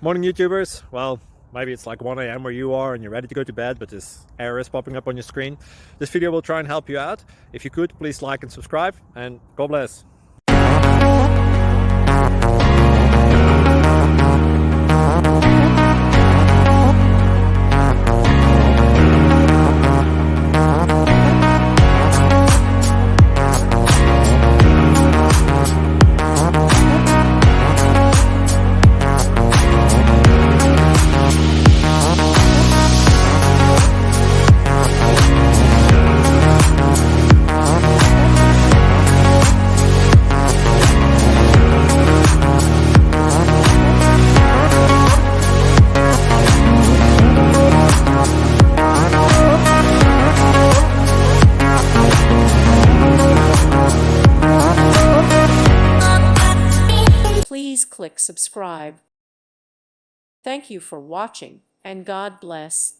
Morning YouTubers. Well, maybe it's like 1 a.m. where you are and you're ready to go to bed, but this error is popping up on your screen. This video will try and help you out. If you could, please like and subscribe, and God bless. Please click subscribe. Thank you for watching, and God bless.